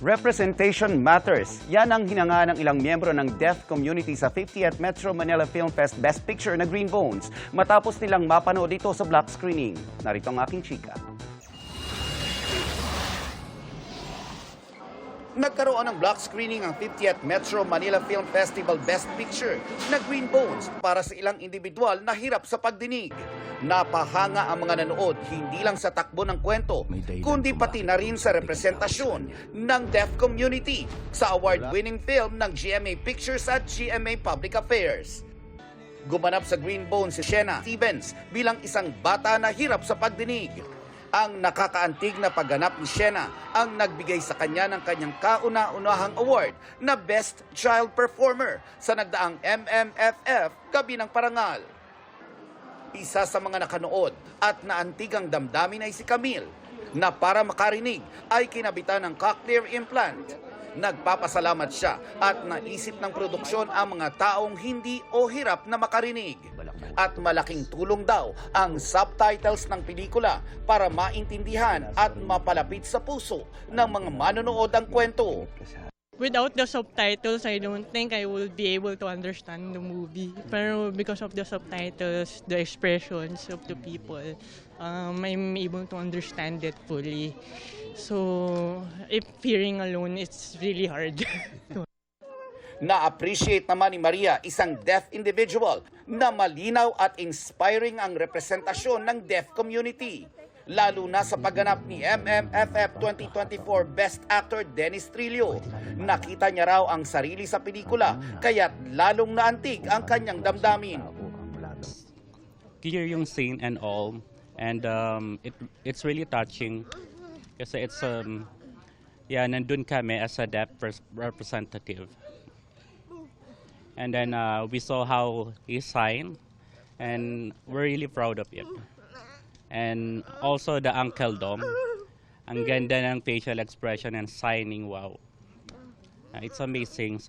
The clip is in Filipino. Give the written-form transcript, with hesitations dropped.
Representation matters. Yan ang hinanga ng ilang miyembro ng deaf community sa 50th Metro Manila Film Fest Best Picture na Green Bones matapos nilang mapanood ito sa black screening. Narito ang aking chika. Nagkaroon ng black screening ang 50th Metro Manila Film Festival Best Picture na Green Bones para sa ilang individual na hirap sa pagdinig. Napahanga ang mga nanood hindi lang sa takbo ng kwento, kundi pati na rin sa representasyon ng deaf community sa award-winning film ng GMA Pictures at GMA Public Affairs. Gumanap sa Green Bones si Shena Stevens bilang isang bata na hirap sa pagdinig. Ang nakakaantig na pagganap ni Shena ang nagbigay sa kanya ng kanyang kauna-unahang award na Best Child Performer sa nagdaang MMFF Gabi ng Parangal. Isa sa mga nakanood at naantig ang damdamin ay si Camille na para makarinig ay kinabitan ng cochlear implant. Nagpapasalamat siya at naisip ng produksyon ang mga taong hindi o hirap na makarinig. At malaking tulong daw ang subtitles ng pelikula para maintindihan at mapalapit sa puso ng mga manonood ang kwento. Without the subtitles, I don't think I will be able to understand the movie. Pero because of the subtitles, the expressions of the people, I'm able to understand it fully. So, if hearing alone, it's really hard. Na-appreciate naman ni Maria, isang deaf individual, na malinaw at inspiring ang representasyon ng deaf community. Lalo na sa pagganap ni MMFF 2024 Best Actor Dennis Trillo. Nakita niya raw ang sarili sa pelikula, kaya't lalong naantig ang kanyang damdamin. Clear yung scene and all, and it's really touching kasi it's nandun kami as a deaf representative. And then we saw how he signed, and we're really proud of it. And also the Uncle Dom, ang ganda ng facial expression and signing, wow. It's amazing.